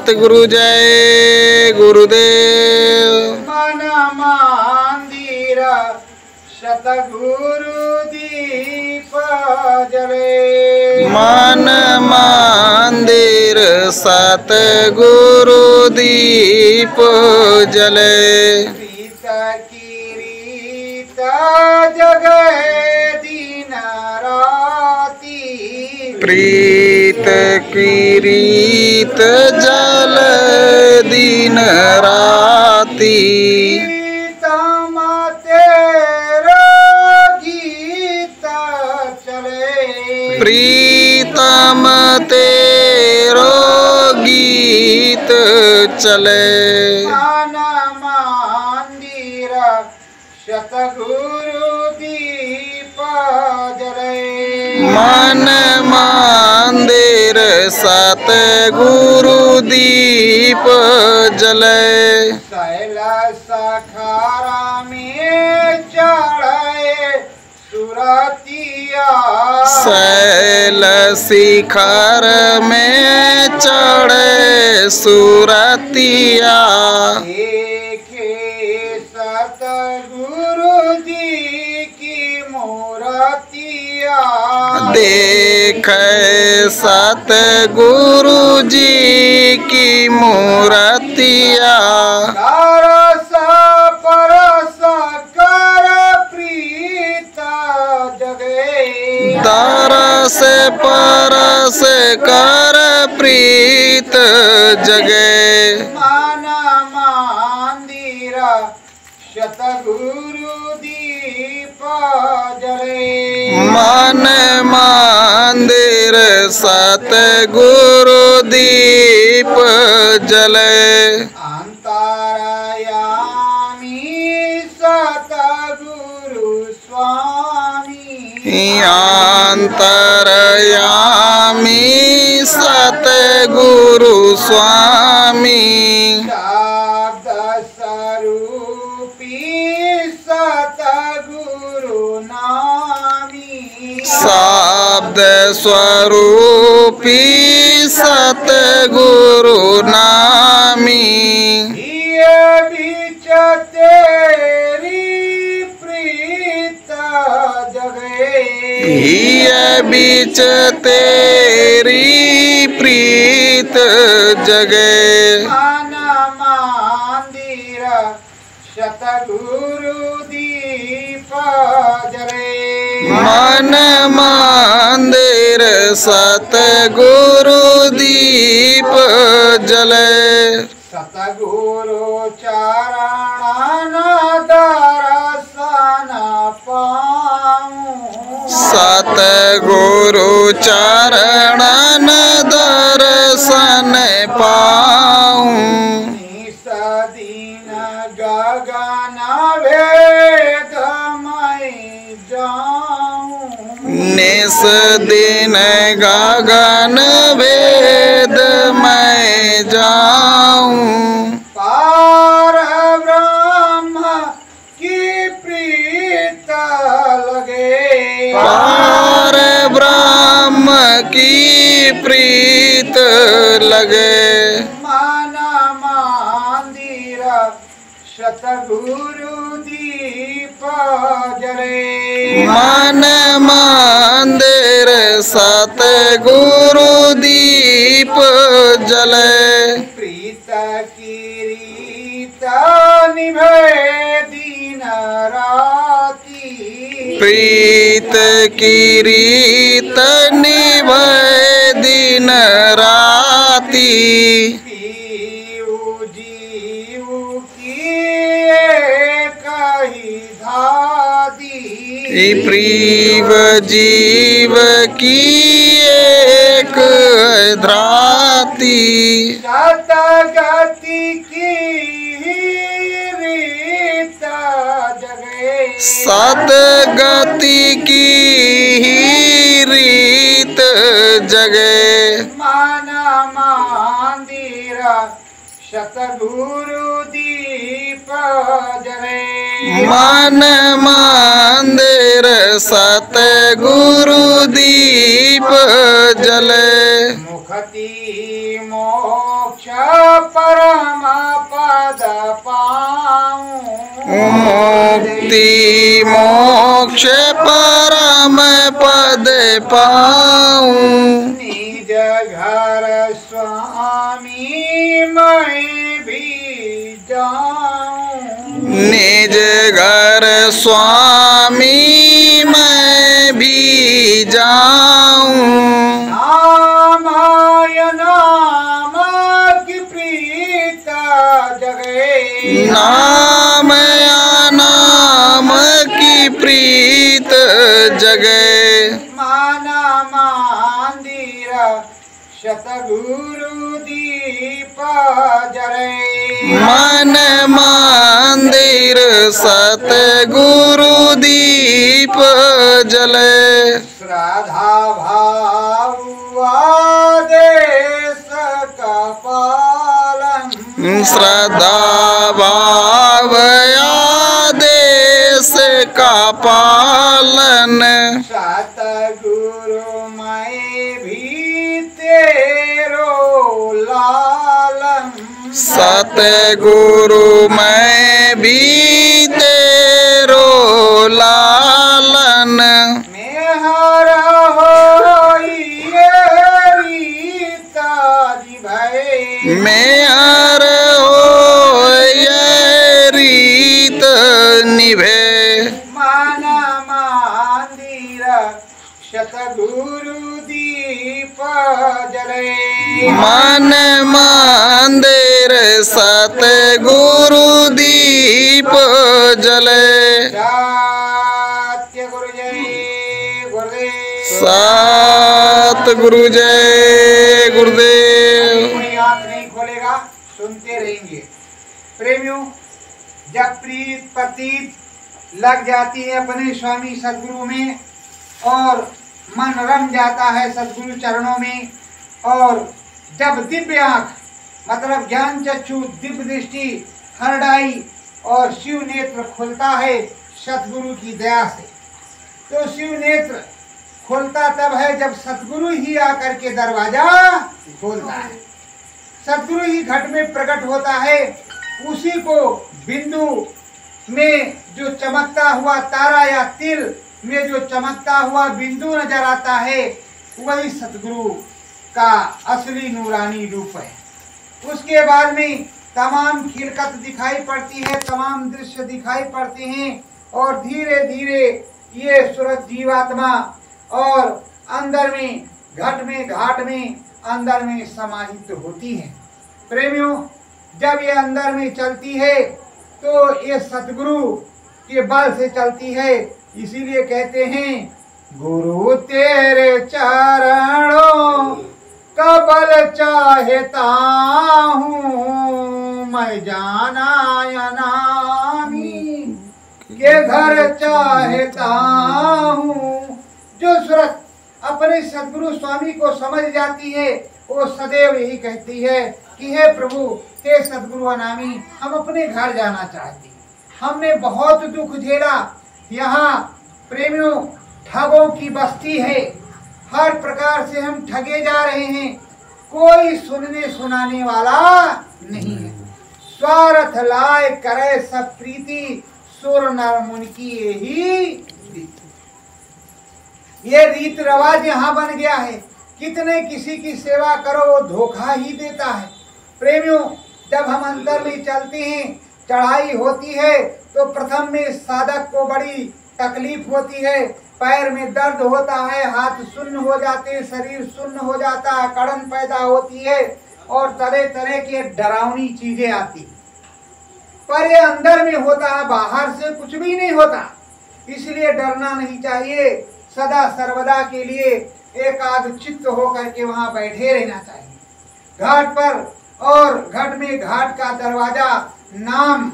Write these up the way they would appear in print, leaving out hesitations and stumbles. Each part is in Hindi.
सतगुरु जय गुरुदेव। मन मंदिर सतगुरु दीप जले। मन मंदिर सतगुरु दीप जले। प्रीत की रीत जगे दिन राती। प्रीत की रीत जल दिन राती। प्रीतम तेरा गीत चले। प्रीतम तेरो गीत चले। मन मंदिर सतगुरु दीप जले। मन मंदिर सतगुरु दीप जले। शैल सखारा में चढ़े सुरतिया। शैल शिखर में चढ़े सुरतिया। देखे सतगुरु जी की मूर्तिया। देखे सतगुरु जी की मूर्तिया। दरस परस कर प्रीत जगे। दरस परस कर प्रीत जगे। मन मंदिर सतगुरु दीप जले। मन मंदिर सतगुरु दीप जले। अंतरयामी सतगुरु स्वामी। अंतरयामी सतगुरु स्वामी। शब्द स्वरूपी सतगुरु नामी। शब्द स्वरूपी सतगुरु नामी। ये बीच तेरी प्रीत जगे। हिय बीच तेरी प्रीत जगे। मन मंदिर सतगुरु दीप जले। मन मंदिर सतगुरु दीप जले। सतगुरु चरण दर्शन पाऊं। सतगुरु चरणन दर्शन पाऊं। निस दिन गगन वेद मैं जाऊं। निस दिन गगन वेद मैं जाऊं। पार ब्रह्म की प्रीत लगे। पार ब्रह्म की प्रीत लगे। मन मंदिर सतगुरु दीप जले। मन मंदिर सतगुरु दीप जले। प्रीत की रीत निभे दिन राती। प्रीत की रीत निभे दिन राती। पीऊ जीव की एक ही धादी। प्रीव जीव की एक धराती। सतगति की रीत जगे। सतगति की ही रीत जगे। मन मंदिर सतगुरु दीप जले। मन मंदिर सतगुरु दीप जले। मुख मुक्ति मोक्ष परम पद पाऊं। मुक्ति मोक्ष परम पद पाऊं। निज घर स्वामी मैं भी जाऊं। निज घर स्वामी मैं भी जाऊं। नाम की प्रीत जगे। नाम या नाम की प्रीत जगे। माना मंदिर सतगुरु दीप जरे। मन मंदिर सतगुरु दीप जले। श्रद्धा भाव आदेश का पालन। श्रद्धा भाव आदेश का पालन। सतगुरु मैं भी तेरो लालन। सतगुरु मैं भी तेरो लालन। मेहर होइए रीता जी भई। मेहर होइए रीत निभे। मन मंदिर सतगुरु दीप जले। मन मंदिर सतगुरु दीप जले। सत्य गुरु जय गुरुदेव। सतगुरु जय गुरुदेव। कोई आंख नहीं खोलेगा, सुनते रहेंगे। प्रेमियों, जब प्रीत प्रतीत लग जाती है अपने स्वामी सदगुरु में और मन रम जाता है सदगुरु चरणों में, और जब दिव्य आंख मतलब ज्ञान चक्षु दिव्य दृष्टि हरडाई और शिव नेत्र खुलता है सदगुरु की दया से। तो शिव नेत्र खुलता तब है जब सदगुरु ही आकर के दरवाजा खोलता है। सदगुरु ही घट में प्रकट होता है। उसी को बिंदु में जो चमकता हुआ तारा या तिल में जो चमकता हुआ बिंदु नजर आता है, वही सदगुरु का असली नूरानी रूप है। उसके बाद में तमाम खिलकत दिखाई पड़ती है, तमाम दृश्य दिखाई पड़ते हैं, और धीरे धीरे ये सूरज जीवात्मा और अंदर में घट में घाट में अंदर में समाहित होती है। प्रेमियों, जब ये अंदर में चलती है तो ये सतगुरु के बल से चलती है। इसीलिए कहते हैं, गुरु तेरे चरणों का बल चाहता हूँ मैं, जाना या नामी के घर चाहता हूँ। जो सूरत अपने सदगुरु स्वामी को समझ जाती है, वो सदैव यही कहती है कि हे प्रभु, हे सदगुरु अनामी, हम अपने घर जाना चाहते हैं। हमने बहुत दुख झेला। यहाँ प्रेमियों ठगों की बस्ती है, हर प्रकार से हम ठगे जा रहे हैं। कोई सुनने सुनाने वाला नहीं है। स्वार्थ लाए करे सब प्रीति, सुर नर मुनि की यही ये रीत रवाज यहाँ बन गया है। कितने किसी की सेवा करो वो धोखा ही देता है। प्रेमियों, जब हम अंदर में चलते हैं, चढ़ाई होती है, तो प्रथम में साधक को बड़ी तकलीफ होती है। पैर में दर्द होता है, हाथ सुन्न हो जाते हैं, शरीर सुन्न हो जाता है, कड़न पैदा होती है और तरह तरह के डरावनी चीजें आती। पर ये अंदर में होता है, बाहर से कुछ भी नहीं होता। इसलिए डरना नहीं चाहिए। सदा सर्वदा के लिए एकाग्र चित्त होकर के वहां बैठे रहना चाहिए घाट पर। और घट में घाट का दरवाजा नाम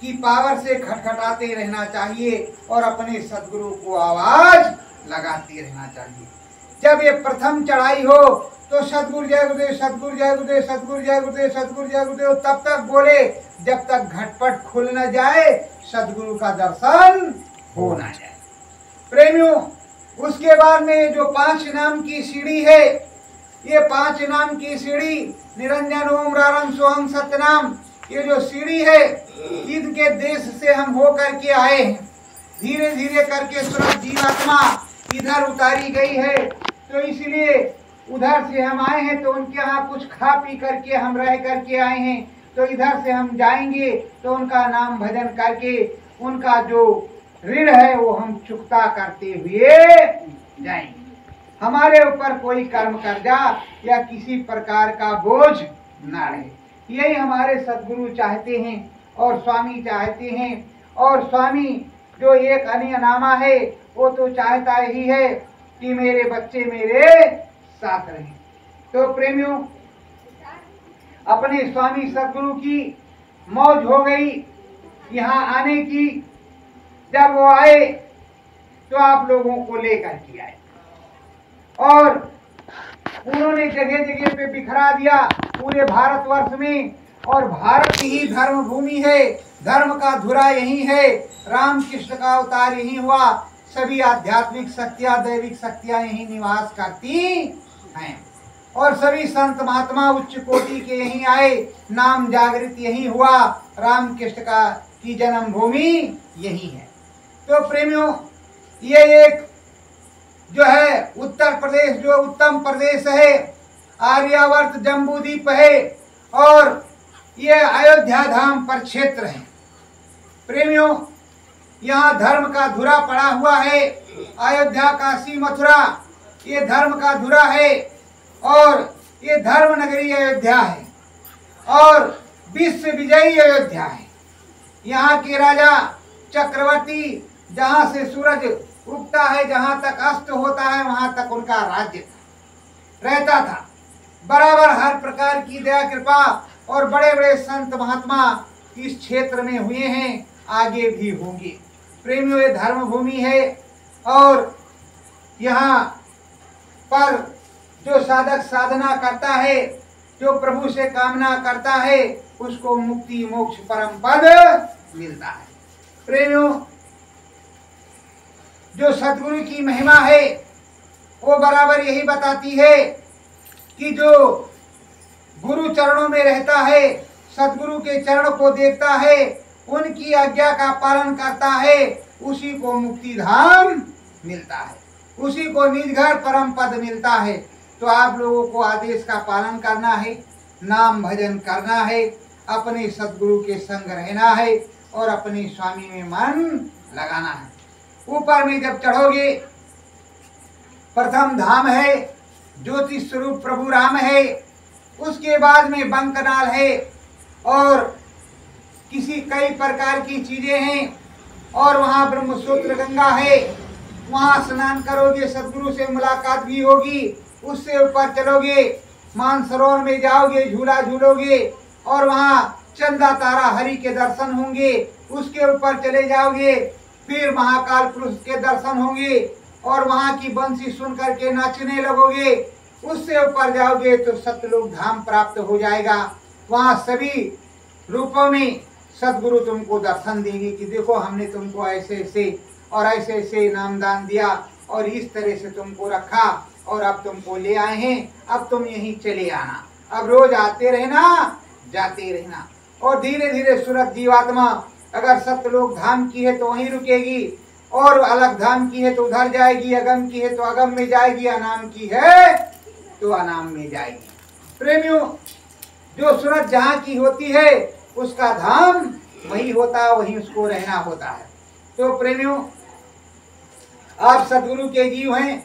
की पावर से खटखटाते रहना चाहिए और अपने सदगुरु को आवाज लगाते रहना चाहिए। जब ये प्रथम चढ़ाई हो तो सदगुरु जय गुरुदेव, सदगुरु जय गुरुदेव, सदगुरु जय गुरुदेव, सदगुरु जय गुरुदेव तब तक बोले जब तक घटपट खुल न जाए, सदगुरु का दर्शन हो न जाए। प्रेमियों, उसके बाद में जो 5 नाम की सीढ़ी है, ये 5 नाम की सीढ़ी, निरंजन ओम रारम सोहम सत्यनाम, ये जो सीढ़ी है ईद के देश से हम हो करके आए हैं। धीरे धीरे करके सूरज जीवात्मा इधर उतारी गई है, तो इसलिए उधर से हम आए हैं, तो उनके यहाँ कुछ खा पी करके हम रह करके आए हैं। तो इधर से हम जाएंगे तो उनका नाम भजन करके उनका जो ऋण है वो हम चुकता करते हुए जाएंगे। हमारे ऊपर कोई कर्म कर्जा या किसी प्रकार का बोझ ना रहे। यही हमारे सद्गुरु चाहते हैं और स्वामी चाहते हैं। और स्वामी जो एक अनियनामा है वो तो चाहता ही है कि मेरे बच्चे मेरे साथ रहें। तो प्रेमियों, अपने स्वामी सद्गुरु की मौज हो गई यहाँ आने की। जब वो आए तो आप लोगों को लेकर के आए और उन्होंने जगह जगह पे बिखरा दिया पूरे भारतवर्ष में। और भारत ही धर्म भूमि है, धर्म का धुरा यही है, रामकृष्ण का अवतार यही हुआ, सभी आध्यात्मिक शक्तियां दैविक शक्तियां यही निवास करती हैं और सभी संत महात्मा उच्च कोटि के यही आए, नाम जागृत यही हुआ, रामकृष्ण का की जन्म भूमि यही है। तो प्रेमियों, ये एक जो है उत्तर प्रदेश जो उत्तम प्रदेश है, आर्यावर्त जम्बूद्वीप है और ये अयोध्या धाम पर क्षेत्र है। प्रेमियों, यहाँ धर्म का धुरा पड़ा हुआ है। अयोध्या काशी मथुरा ये धर्म का धुरा है और ये धर्म नगरी अयोध्या है और विश्व विजयी अयोध्या है। यहाँ के राजा चक्रवर्ती जहाँ से सूरज उगता है जहाँ तक अस्त होता है वहाँ तक उनका राज्य रहता था। बराबर हर प्रकार की दया कृपा और बड़े बड़े संत महात्मा इस क्षेत्र में हुए हैं, आगे भी होंगे। प्रेमियों, ये धर्म भूमि है और यहाँ पर जो साधक साधना करता है, जो प्रभु से कामना करता है, उसको मुक्ति मोक्ष परम पद मिलता है। प्रेमियों, जो सद्गुरु की महिमा है वो बराबर यही बताती है कि जो गुरु चरणों में रहता है, सद्गुरु के चरण को देखता है, उनकी आज्ञा का पालन करता है, उसी को मुक्ति धाम मिलता है, उसी को निज घर परम पद मिलता है। तो आप लोगों को आदेश का पालन करना है, नाम भजन करना है, अपने सद्गुरु के संग रहना है और अपने स्वामी में मन लगाना है। ऊपर में जब चढ़ोगे, प्रथम धाम है, ज्योति स्वरूप प्रभु राम है, उसके बाद में बंकनाल है और किसी कई प्रकार की चीजें हैं और वहाँ ब्रह्मसूत्र गंगा है, वहाँ स्नान करोगे, सद्गुरु से मुलाकात भी होगी। उससे ऊपर चलोगे, मानसरोवर में जाओगे, झूला झूलोगे और वहाँ चंदा तारा हरि के दर्शन होंगे। उसके ऊपर चले जाओगे, फिर महाकाल पुरुष के दर्शन होंगे और वहाँ की बंसी सुन करके नाचने लगोगे। उससे ऊपर जाओगे तो सतलोक धाम प्राप्त हो जाएगा। वहाँ सभी रूपों में सद्गुरु तुमको दर्शन देंगे कि देखो हमने तुमको ऐसे ऐसे और ऐसे ऐसे नामदान दिया और इस तरह से तुमको रखा और अब तुमको ले आए हैं, अब तुम यहीं चले आना, अब रोज आते रहना, जाते रहना। और धीरे धीरे सूरत जीवात्मा अगर सतलोक धाम की है तो वहीं रुकेगी और अलग धाम की है तो उधर जाएगी, अगम की है तो अगम में जाएगी, अनाम की है तो अनाम में जाएगी। प्रेमियों, जो सूरत जहाँ की होती है उसका धाम वही होता है, वहीं उसको रहना होता है। तो प्रेमियों, आप सद्गुरु के जीव हैं,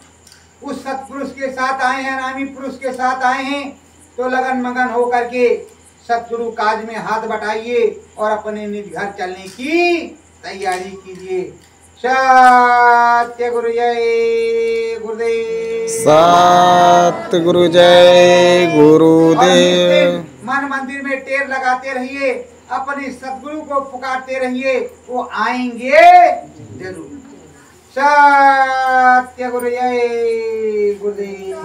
उस सत्पुरुष के साथ आए हैं, नामी पुरुष के साथ आए हैं, तो लगन मगन हो करके सतगुरु काज में हाथ बटाइए और अपने निज घर चलने की तैयारी कीजिए। सत्य गुरु जय गुरुदेव। सतगुरु जय गुरुदेव। मन मंदिर में टेर लगाते रहिए, अपने सतगुरु को पुकारते रहिए, वो आएंगे जरूर। सत्य गुरु जय गुरुदेव।